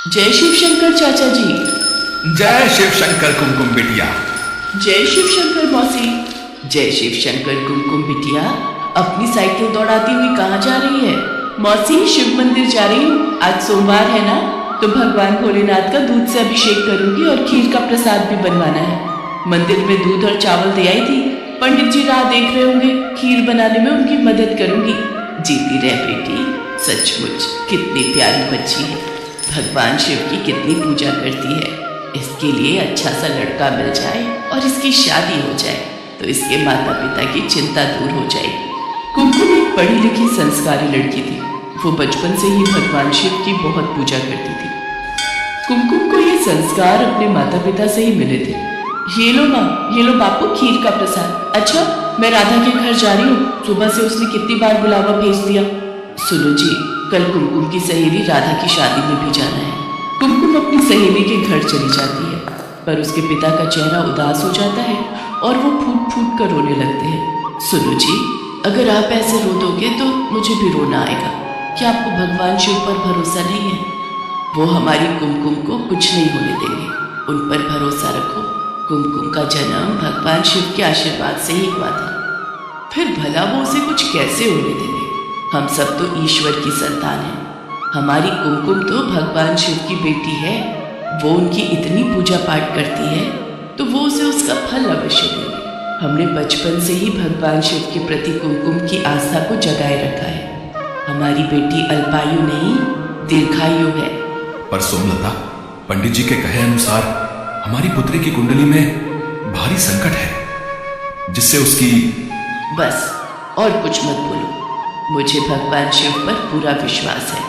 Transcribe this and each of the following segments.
जय शिव शंकर चाचा जी। जय शिव शंकर कुमकुम बिटिया। जय शिव शंकर मौसी। जय शिव शंकर कुमकुम बिटिया, अपनी साइकिल दौड़ाती हुई कहाँ जा रही है? मौसी, शिव मंदिर जा रही हूँ, आज सोमवार है ना, तो भगवान भोलेनाथ का दूध से अभिषेक करूंगी और खीर का प्रसाद भी बनवाना है। मंदिर में दूध और चावल दे आई थी, पंडित जी राह देख रहे होंगे, खीर बनाने में उनकी मदद करूंगी। जीती रह बेटी, सचमुच कितनी प्यारी बच्ची है, भगवान शिव की कितनी पूजा करती है। इसके लिए अच्छा सा लड़का मिल जाए और इसकी शादी हो जाए तो इसके माता पिता की चिंता दूर हो जाएगी। कुमकुम एक पढ़ी लिखी संस्कारी लड़की थी। वो बचपन से ही भगवान शिव की बहुत पूजा करती थी। कुमकुम को ये संस्कार अपने माता पिता से ही मिले थे। ये लो माँ, ये लो बापू खीर का प्रसाद। अच्छा, मैं राधा के घर जा रही हूँ, सुबह से उसने कितनी बार बुलावा भेज दिया। सुनो जी, कल कुमकुम की सहेली राधा की शादी में भी जाना है। कुमकुम अपनी सहेली के घर चली जाती है, पर उसके पिता का चेहरा उदास हो जाता है और वो फूट फूट कर रोने लगते हैं। सुनो जी, अगर आप ऐसे रो दोगे तो मुझे भी रोना आएगा। क्या आपको भगवान शिव पर भरोसा नहीं है? वो हमारी कुमकुम को कुछ नहीं होने देंगे, उन पर भरोसा रखो। कुमकुम का जन्म भगवान शिव के आशीर्वाद से ही हुआ था, फिर भला वो उसे कुछ कैसे होने देंगे? हम सब तो ईश्वर की संतान हैं। हमारी कुमकुम तो भगवान शिव की बेटी है, वो उनकी इतनी पूजा पाठ करती है तो वो उसे उसका फल अवश्य देंगे। हमने बचपन से ही भगवान शिव के प्रति कुमकुम की आस्था को जगाए रखा है। हमारी बेटी अल्पायु नहीं, दीर्घायु है। पर सोमलता, पंडित जी के कहे अनुसार हमारी पुत्री की कुंडली में भारी संकट है, जिससे उसकी... बस और कुछ मत बोलो। मुझे भगवान शिव पर पूरा विश्वास है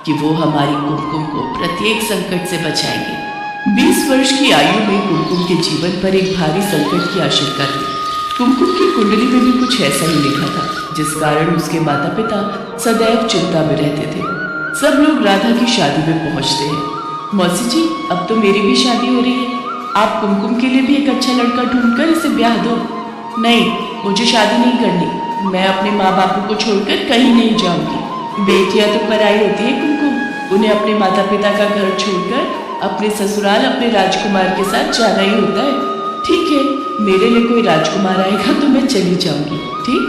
कि वो हमारी कुमकुम को प्रत्येक संकट से बचाएंगे। 20 वर्ष की आयु में कुमकुम के जीवन पर एक भारी संकट की आशंका थी। कुमकुम की कुंडली में भी कुछ ऐसा ही लिखा था, जिस कारण उसके माता पिता सदैव चिंता में रहते थे। सब लोग राधा की शादी में पहुंचते हैं। मौसी जी, अब तो मेरी भी शादी हो रही है, आप कुमकुम के लिए भी एक अच्छा लड़का ढूंढकर इसे ब्याह दो। नहीं, मुझे शादी नहीं करनी, मैं अपने माँ बापू को छोड़कर कहीं नहीं जाऊंगी। बेटियां तो पराई होती है कुमकुम, उन्हें अपने माता पिता का घर छोड़कर अपने ससुराल अपने राजकुमार के साथ जाना ही होता है। ठीक है, मेरे लिए कोई राजकुमार आएगा तो मैं चली जाऊंगी, ठीक?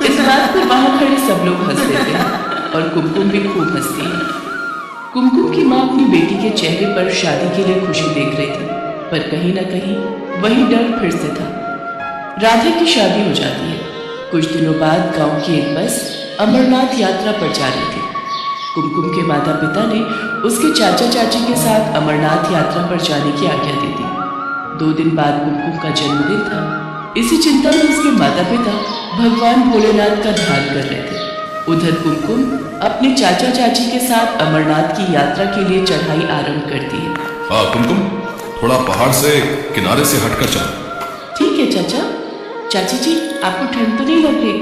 इस बात पर वहां खड़े सब लोग हंस देते हैं और कुमकुम भी खूब हंसती है। कुमकुम की माँ अपनी बेटी के चेहरे पर शादी के लिए खुशी देख रही थी, पर कहीं ना कहीं वही डर फिर से था। राधा की शादी हो जाती है। कुछ दिनों बाद गांव की एक बस अमरनाथ यात्रा पर जा रही थी। कुमकुम के माता पिता ने उसके चाचा चाची के साथ अमरनाथ यात्रा पर जाने की आज्ञा दी थी। 2 दिन बाद कुमकुम का जन्मदिन था। इसी चिंता में उसके माता पिता भगवान भोलेनाथ का ध्यान कर रहे थे। उधर कुमकुम अपने चाचा चाची के साथ अमरनाथ की यात्रा के लिए चढ़ाई आरंभ करती है। हाँ कुमकुम, थोड़ा पहाड़ से किनारे से हटकर चल। ठीक है चाचा। चाची जी, आपको ठंड तो नहीं लग रही?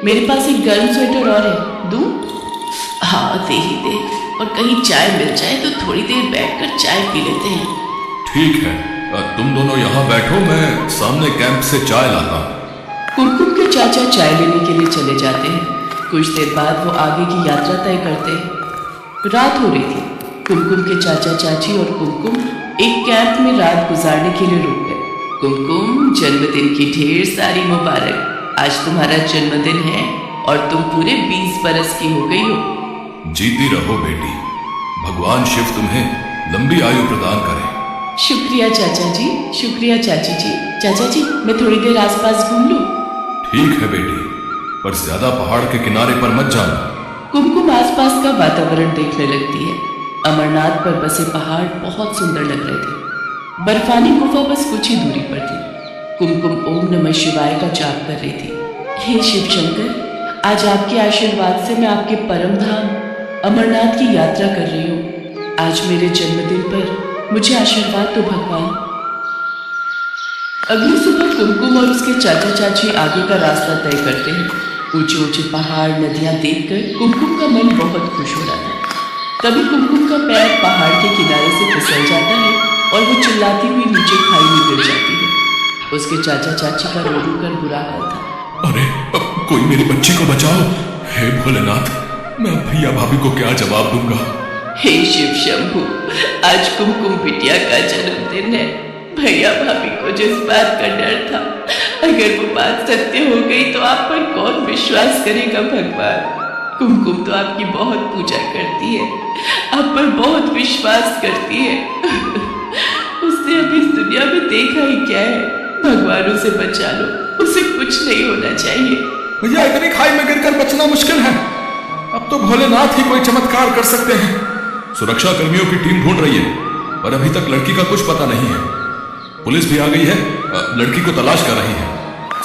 मेरे पास एक गर्म स्वेटर और है, दूं? हाँ दे ही दे, और कहीं चाय मिल जाए तो थोड़ी देर बैठकर चाय पी लेते हैं। ठीक है, तुम दोनों यहाँ बैठो, मैं सामने कैंप से चाय लाता हूँ। कुमकुम के चाचा चाय लेने के लिए चले जाते हैं। कुछ देर बाद वो आगे की यात्रा तय करते हैं। रात हो रही थी। कुमकुम के चाचा चाची और कुमकुम एक कैंप में रात गुजारने के लिए रुक गए। कुमकुम, जन्मदिन की ढेर सारी मुबारक। आज तुम्हारा जन्मदिन है और तुम पूरे 20 बरस की हो गई हो। जीती रहो बेटी, भगवान शिव तुम्हें लंबी आयु प्रदान करे। शुक्रिया चाचा जी, शुक्रिया चाची जी। चाचा जी, मैं थोड़ी देर आसपास घूम लूं? ठीक है बेटी, पर ज्यादा पहाड़ के किनारे पर मत जाना। कुमकुम आसपास का वातावरण देखने लगती है। अमरनाथ पर बसे पहाड़ बहुत सुंदर लग रहे थे। बर्फानी गुफा बस कुछ ही दूरी पर थी। कुमकुम ओम नमः शिवाय का जाप कर रही थी। हे शिव शंकर, आज आपके आशीर्वाद से मैं आपके परम धाम अमरनाथ की यात्रा कर रही हूँ। आज मेरे जन्मदिन पर मुझे आशीर्वाद दो भगवान। अगली सुबह कुमकुम और उसके चाचा चाची आगे का रास्ता तय करते हैं। ऊंचे ऊंचे पहाड़, नदियां देखकर कुमकुम का मन बहुत खुश हो रहा था। तभी कुमकुम का पैर पहाड़ के किनारे से फिसल जाता है और वो चिल्लाती हुई नीचे खाई में गिर जाती है। उसके चाचा चाची का रो रो कर बुरा हाल था। अरे, कोई मेरी बच्ची को बचाओ। हे भोलेनाथ, मैं भैया भाभी को क्या जवाब दूंगा? हे शिव शंभु, आज कुमकुम बिटिया का जन्मदिन है। भैया भाभी को जिस बात का डर था, अगर वो बात सत्य हो गई तो आप पर कौन विश्वास करेगा भगवान। कुमकुम तो आपकी बहुत पूजा करती है, आप पर बहुत विश्वास करती है। उसने अभी इस दुनिया में देखा ही क्या है। भगवान उसे बचा लो, उसे कुछ नहीं होना चाहिए। भैया इतनी खाई में गिरकर बचना मुश्किल है, अब तो भोलेनाथ ही कोई चमत्कार कर सकते हैं। सुरक्षा कर्मियों की टीम ढूंढ रही है, पर अभी तक लड़की का कुछ पता नहीं है। पुलिस भी आ गई है, लड़की को तलाश कर रही है।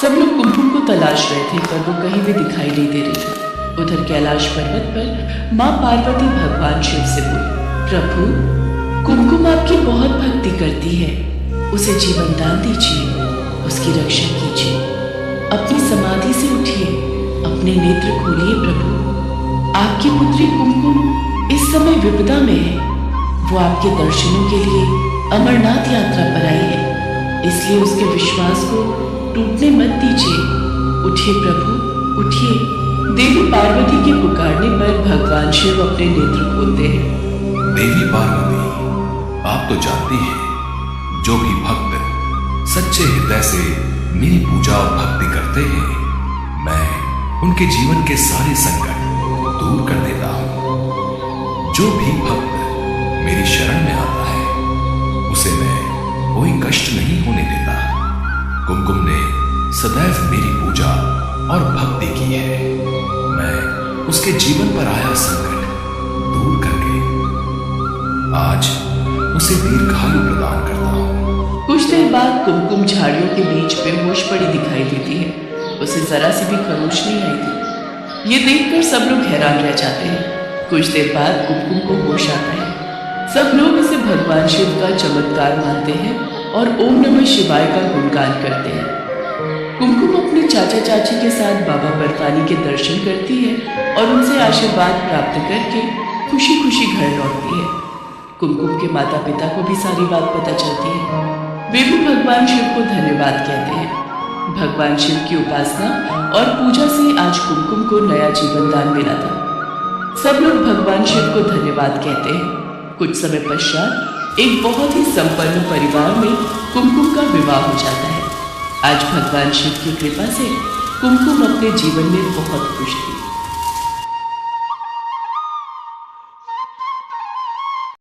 सब लोग कुमकुम को तलाश रहे थे, पर वो कहीं भी दिखाई नहीं दे रही थी। उधर कैलाश पर्वत पर माँ पार्वती भगवान शिव से बोली, प्रभु कुमकुम आपकी बहुत भक्ति करती है, उसे जीवन दान दीजिए, उसकी रक्षा कीजिए। अपनी समाधि से उठिए, अपने नेत्र खोलिए प्रभु। आपकी पुत्री कुमकुम इस समय विपदा में है, वो आपके दर्शनों के लिए अमरनाथ यात्रा पर आई है, इसलिए उसके विश्वास को टूटने मत दीजिए। उठिए प्रभु उठिए। देवी पार्वती के पुकारने पर भगवान शिव अपने नेत्र खोलते हैं। देवी पार्वती, आप तो जानती हैं, जो भी भक्त सच्चे हृदय से मेरी पूजा और भक्ति करते हैं, मैं उनके जीवन के सारे संकट दूर कर देता हूं। जो भी भक्त मेरी शरण में आता है, उसे मैं कोई कष्ट नहीं होने देता। कुमकुम ने सदैव मेरी पूजा और भक्ति की है। मैं उसके जीवन पर आया संकट दूर करके आज उसे दीर्घायु प्रदान करता हूं। कुछ देर बाद कुमकुम झाड़ियों के बीच बेहोश पड़ी दिखाई देती है। उसे जरा सी भी खरोश नहीं आई थी। ये देखकर सब लोग हैरान रह जाते हैं। कुछ देर बाद कुमकुम को होश आता है। सब लोग इसे भगवान शिव का चमत्कार मानते हैं और ओम नमः शिवाय का गुणगान करते हैं। कुमकुम अपने चाचा चाची के साथ बाबा बर्फानी के दर्शन करती है और उनसे आशीर्वाद प्राप्त करके खुशी खुशी घर लौटती है। कुमकुम के माता पिता को भी सारी बात पता चलती है। वे भी भगवान शिव को धन्यवाद कहते हैं। भगवान शिव की उपासना और पूजा से आज कुमकुम को नया जीवन दान मिला था। सब लोग भगवान शिव को धन्यवाद कहते हैं। कुछ समय पश्चात एक बहुत ही संपन्न परिवार में कुमकुम का विवाह हो जाता है। आज भगवान शिव की कृपा से कुमकुम अपने जीवन में बहुत खुश थी।